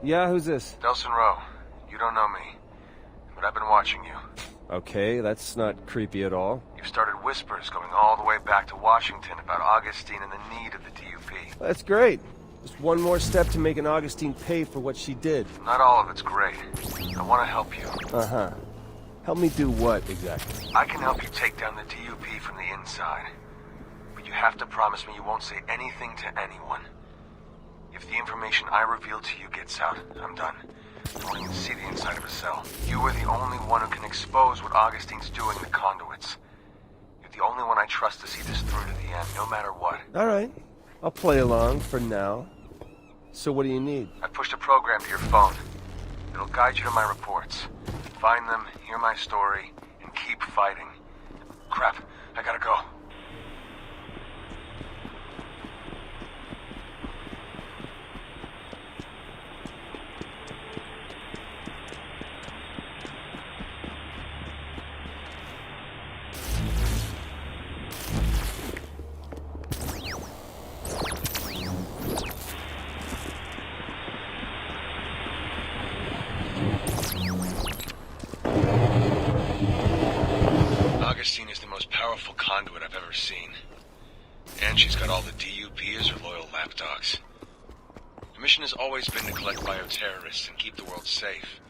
Yeah, who's this? Delson Rowe. You don't know me, but I've been watching you. Okay, that's not creepy at all. You've started whispers going all the way back to Washington about Augustine and the need of the DUP. That's great. Just one more step to making Augustine pay for what she did. Not all of it's great. I want to help you. Uh-huh. Help me do what, exactly? I can help you take down the DUP from the inside. But you have to promise me you won't say anything to anyone. If the information I reveal to you gets out, I'm done. I won't even see the inside of a cell. You are the only one who can expose what Augustine's doing to conduits. You're the only one I trust to see this through to the end, no matter what. All right. I'll play along for now. So what do you need? I pushed a program to your phone. It'll guide you to my reports. Find them, hear my story, and keep fighting. Crap, I gotta go. Augustine is the most powerful conduit I've ever seen. And she's got all the DUP as her loyal lapdogs. Her mission has always been to collect bioterrorists and keep the world safe.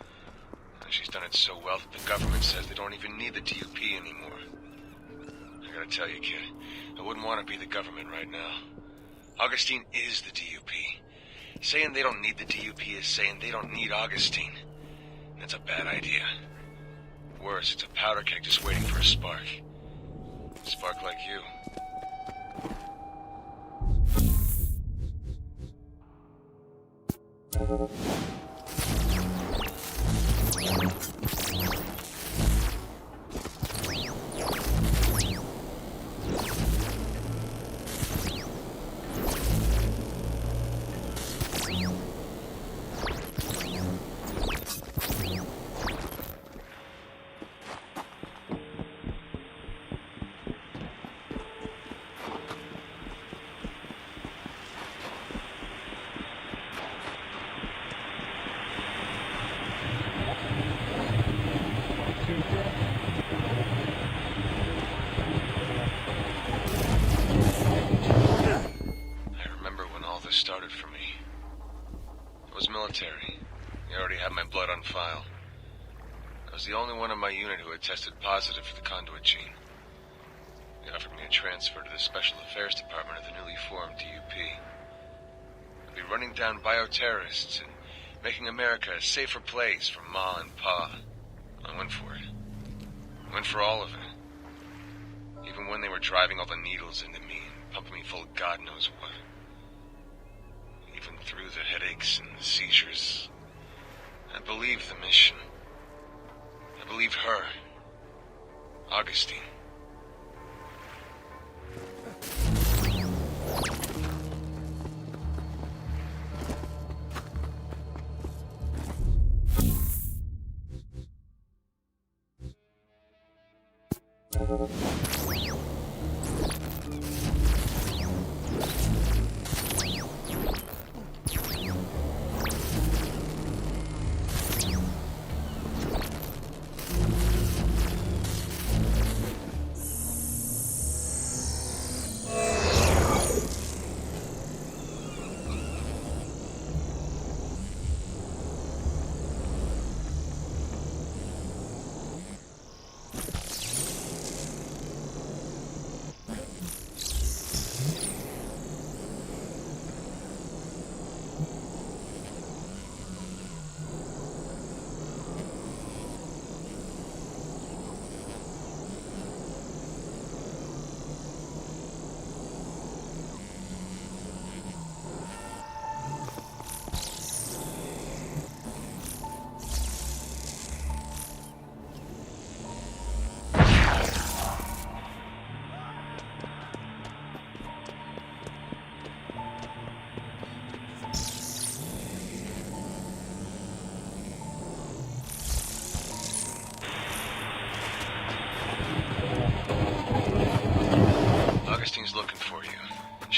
And she's done it so well that the government says they don't even need the DUP anymore. I gotta tell you, kid, I wouldn't want to be the government right now. Augustine is the DUP. Saying they don't need the DUP is saying they don't need Augustine. That's a bad idea. Worse, it's a powder keg just waiting for a spark. A spark like you. Started for me. I was military. They already had my blood on file. I was the only one in my unit who had tested positive for the conduit gene. They offered me a transfer to the Special Affairs Department of the newly formed DUP. I'd be running down bioterrorists and making America a safer place for Ma and Pa. I went for it. I went for all of it. Even when they were driving all the needles into me and pumping me full of God knows what. Even through the headaches and the seizures, I believed the mission. I believed her, Augustine.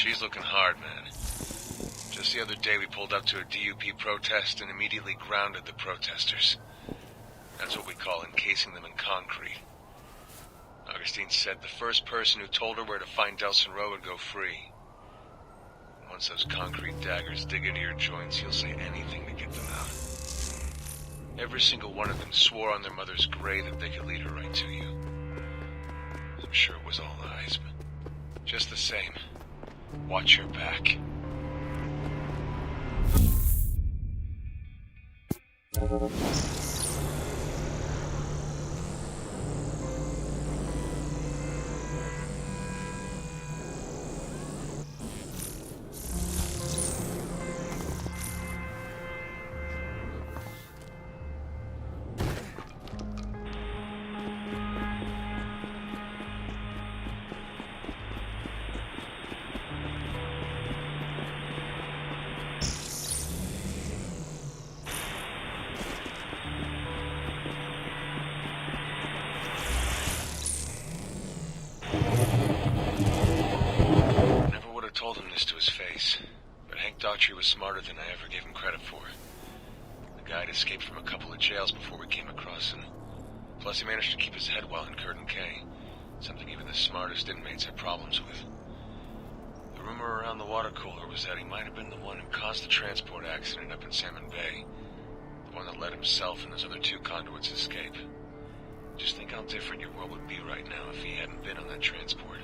She's looking hard, man. Just the other day we pulled up to a DUP protest and immediately grounded the protesters. That's what we call encasing them in concrete. Augustine said the first person who told her where to find Delson Rowe would go free. Once those concrete daggers dig into your joints, you'll say anything to get them out. Every single one of them swore on their mother's grave that they could lead her right to you. I'm sure it was all lies, but just the same, watch your back. Told him this to his face, but Hank Daughtry was smarter than I ever gave him credit for. The guy had escaped from a couple of jails before we came across him. Plus, he managed to keep his head well in Curtin K, something even the smartest inmates had problems with. The rumor around the water cooler was that he might have been the one who caused the transport accident up in Salmon Bay, the one that let himself and those other two conduits escape. Just think how different your world would be right now if he hadn't been on that transport.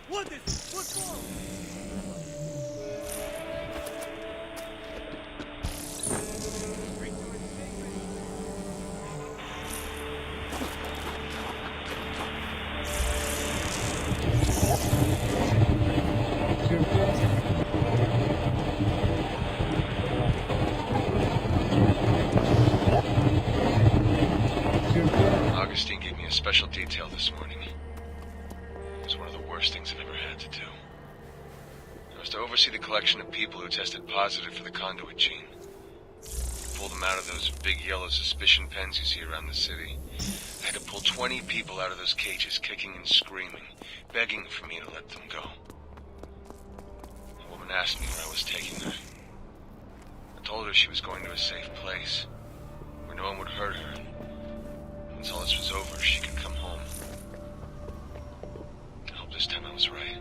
What is it? What's wrong? Augustine gave me a special detail this morning. It was one of the worst things I've ever had to do. I was to oversee the collection of people who tested positive for the conduit gene. Pull them out of those big yellow suspicion pens you see around the city. I had to pull 20 people out of those cages, kicking and screaming, begging for me to let them go. The woman asked me where I was taking her. I told her she was going to a safe place, where no one would hurt her. Once all this was over, she could come home. I hope this time I was right.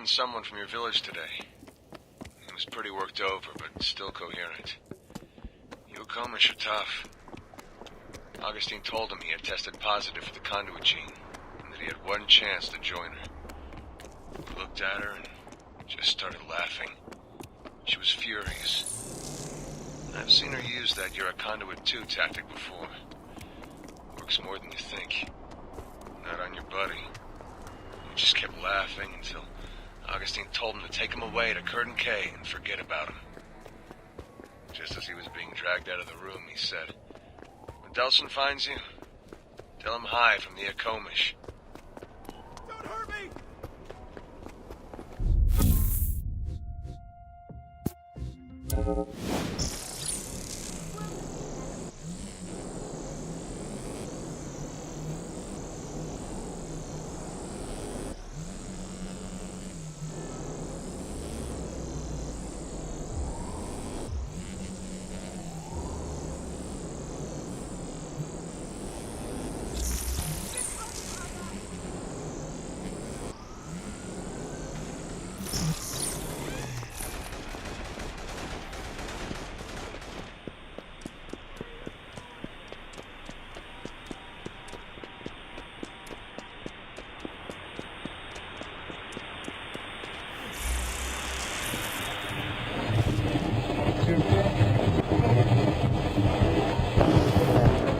Someone from your village today. He was pretty worked over, but still coherent. You Comish are tough. Augustine told him he had tested positive for the conduit gene, and that he had one chance to join her. He looked at her and just started laughing. She was furious. I've seen her use that "you're a conduit too" tactic before. Works more than you think. Not on your buddy. He just kept laughing until Augustine told him to take him away to Curtin K and forget about him. Just as he was being dragged out of the room, he said, "When Delson finds you, tell him hi from the Akomish." Don't hurt me!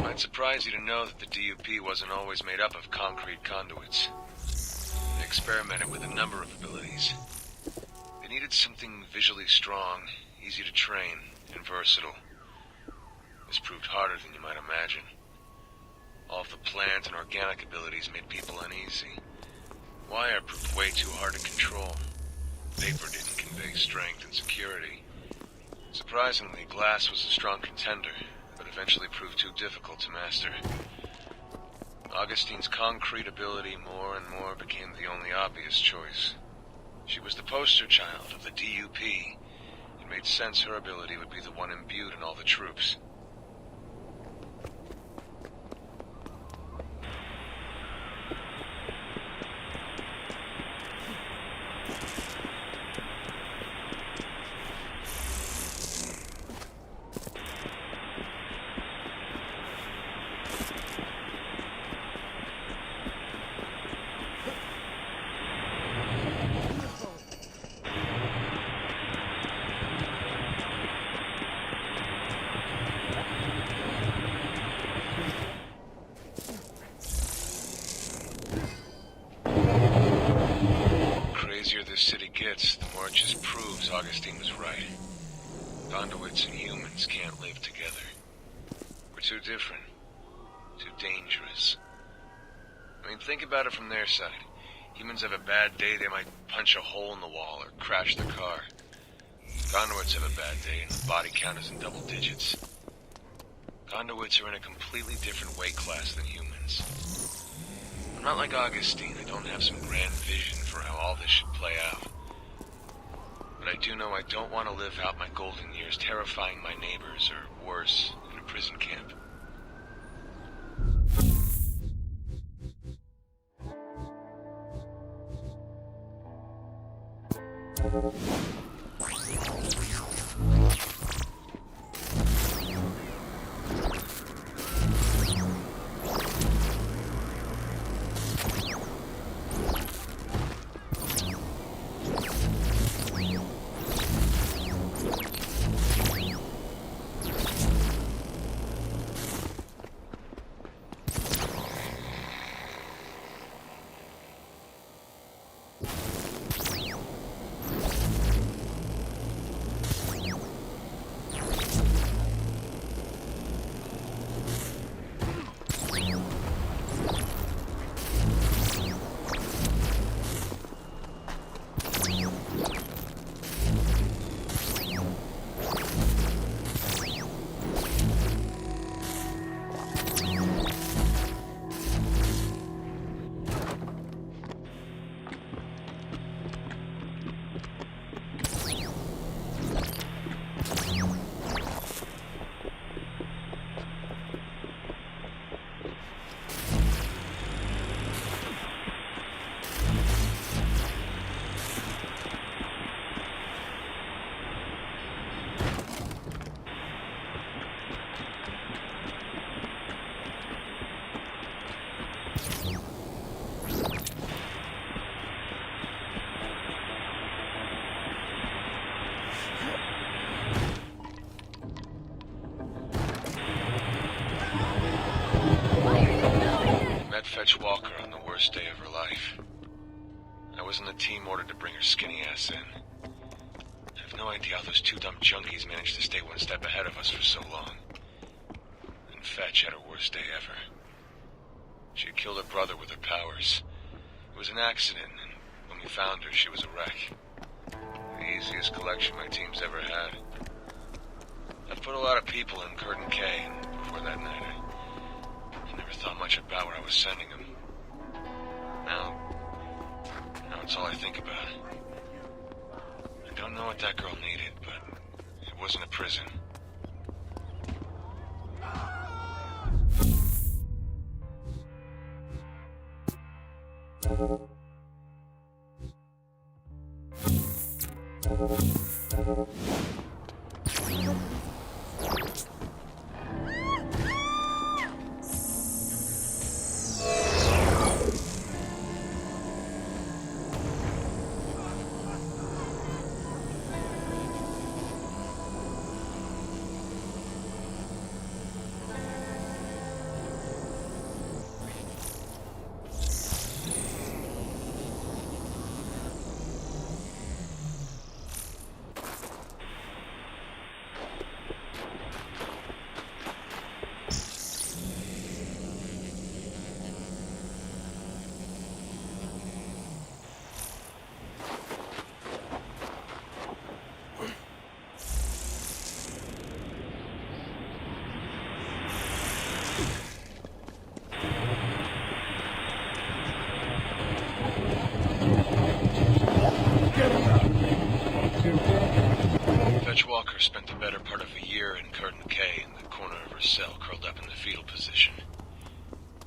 Might surprise you to know that the DUP wasn't always made up of concrete conduits. They experimented with a number of abilities. They needed something visually strong, easy to train, and versatile. This proved harder than you might imagine. All of the plant and organic abilities made people uneasy. Wire proved way too hard to control. Vapor didn't convey strength and security. Surprisingly, glass was a strong contender, but eventually proved too difficult to master. Augustine's concrete ability more and more became the only obvious choice. She was the poster child of the DUP. It made sense her ability would be the one imbued in all the troops. This city gets, the more it just proves Augustine was right. Conduits and humans can't live together. We're too different. Too dangerous. I mean, think about it from their side. Humans have a bad day, they might punch a hole in the wall or crash their car. Conduits have a bad day and the body count is in double digits. Conduits are in a completely different weight class than humans. I'm not like Augustine. I don't have some grand vision for how all this should play out. But I do know I don't want to live out my golden years terrifying my neighbors, or worse, in a prison camp. fetch Walker on the worst day of her life. I was in the team ordered to bring her skinny ass in. I have no idea how those two dumb junkies managed to stay one step ahead of us for so long. And Fetch had her worst day ever. She had killed her brother with her powers. It was an accident, and when we found her, she was a wreck. The easiest collection my team's ever had. I've put a lot of people in Curtin K, and before that night, I never thought much about where I was sending them. Now it's all I think about. I don't know what that girl needed, but it wasn't a prison. Fetch Walker spent the better part of a year in Curtin K in the corner of her cell, curled up in the fetal position.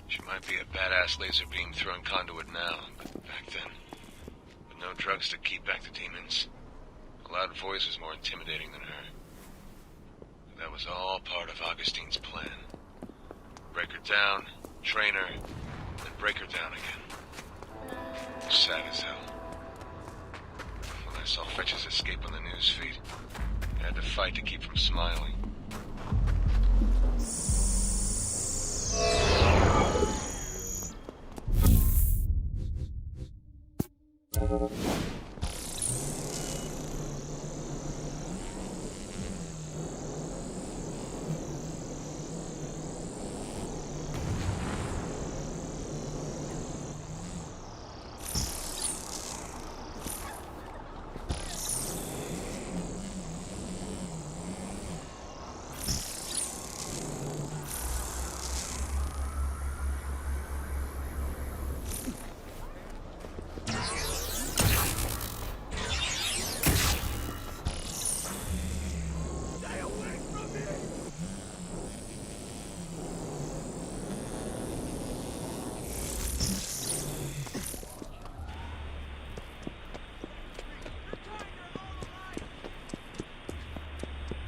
She might be a badass laser beam throwing conduit now, but back then, with no drugs to keep back the demons, a loud voice was more intimidating than her. But that was all part of Augustine's plan. Break her down, train her, then break her down again. Sad as hell. When I saw Fetch's escape on the news feed, I had to fight to keep from smiling.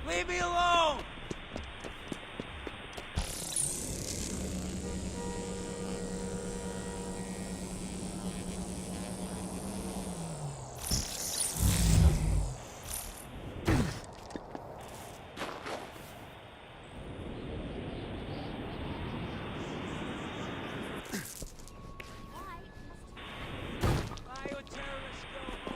Leave me alone! Bioterrorists go home.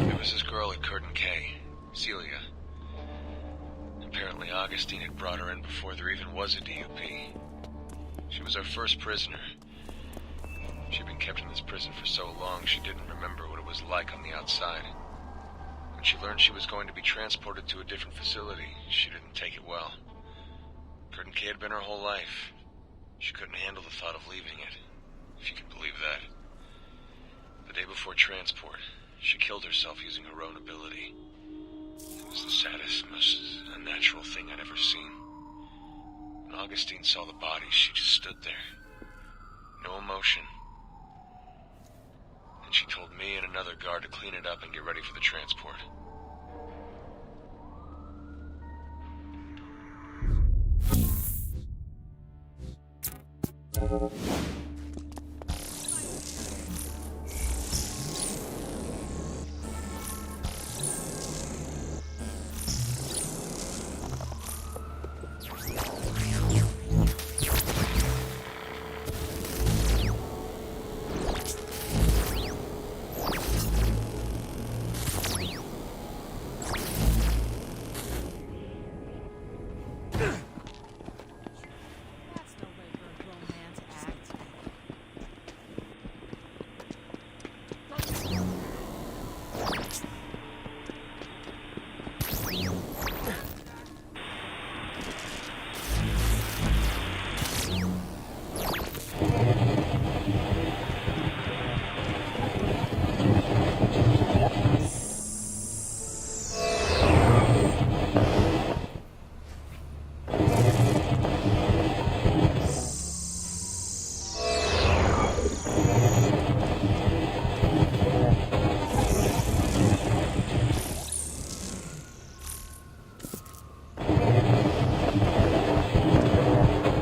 It was this girl at Curtin K, Celia. Apparently Augustine had brought her in before there even was a DUP. She was our first prisoner. She'd been kept in this prison for so long she didn't remember what it was like on the outside. When she learned she was going to be transported to a different facility, she didn't take it well. Curtin K had been her whole life. She couldn't handle the thought of leaving it, if you can believe that. The day before transport, she killed herself using her own ability. It was the saddest, most unnatural thing I'd ever seen. When Augustine saw the body, she just stood there. No emotion. And she told me and another guard to clean it up and get ready for the transport. That's no way for a grown man to act.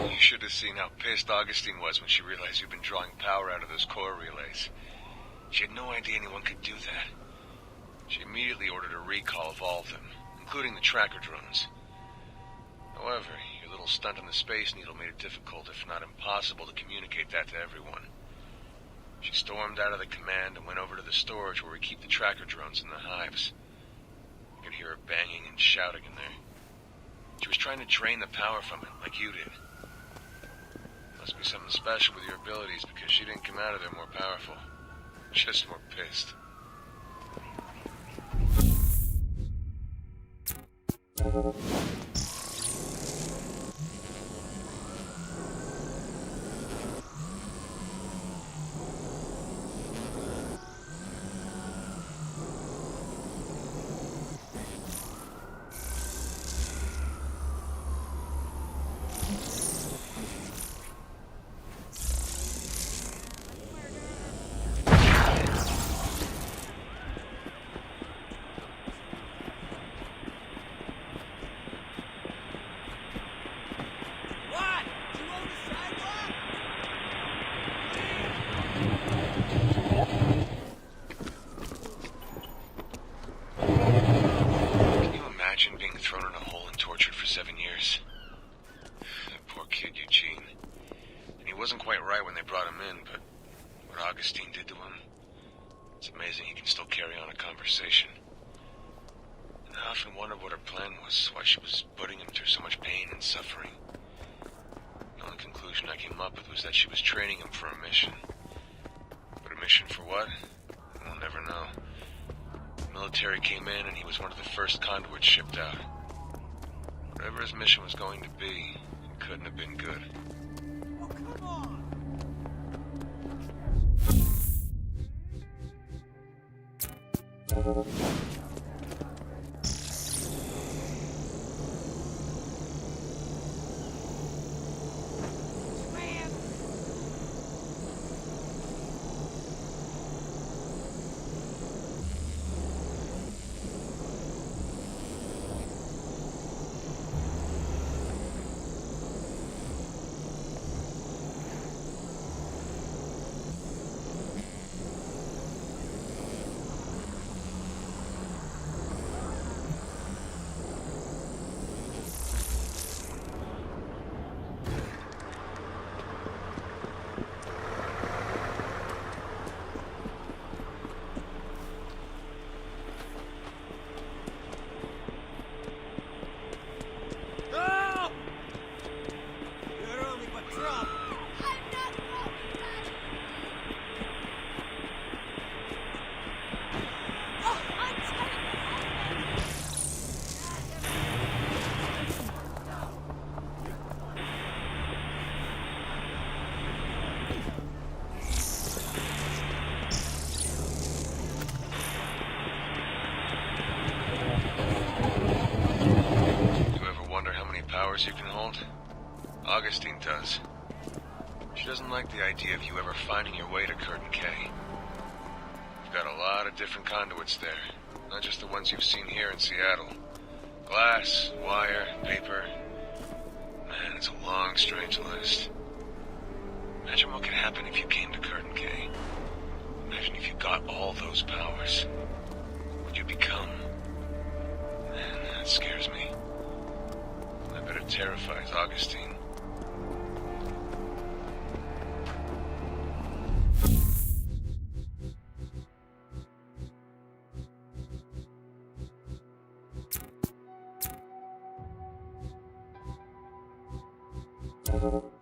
You should have seen how pissed Augustine was when she realized you'd been drawing power out of those core relays. She had no idea anyone could do that. She immediately ordered a recall of all of them, including the tracker drones. However, your little stunt on the Space Needle made it difficult, if not impossible, to communicate that to everyone. She stormed out of the command and went over to the storage where we keep the tracker drones in the hives. I could hear her banging and shouting in there. She was trying to drain the power from it, like you did. Must be something special with your abilities, because she didn't come out of there more powerful. Just more pissed. What? You on the sidewalk? Can you imagine being thrown in a hole and tortured for 7 years? That poor kid, Eugene. And he wasn't quite right when they brought him in, but what Augustine did to him, it's amazing he can still carry on a conversation. And I often wondered what her plan was, why she was putting him through so much pain and suffering. The only conclusion I came up with was that she was training him for a mission. But a mission for what? We'll never know. The military came in and he was one of the first conduits shipped out. Whatever his mission was going to be, it couldn't have been good. Oh, come on! Swim! Go! You're only but trouble. Oh, I'm telling you. You ever wonder how many powers you can hold? Augustine does. She doesn't like the idea of you ever finding your way to Curtin K. We've got a lot of different conduits there, not just the ones you've seen here in Seattle. Glass, wire, paper. Man, it's a long, strange list. Imagine what could happen if you came to Curtin K. Imagine if you got all those powers. What would you become? Man, that scares me. I bet it terrifies Augustine. Thank you.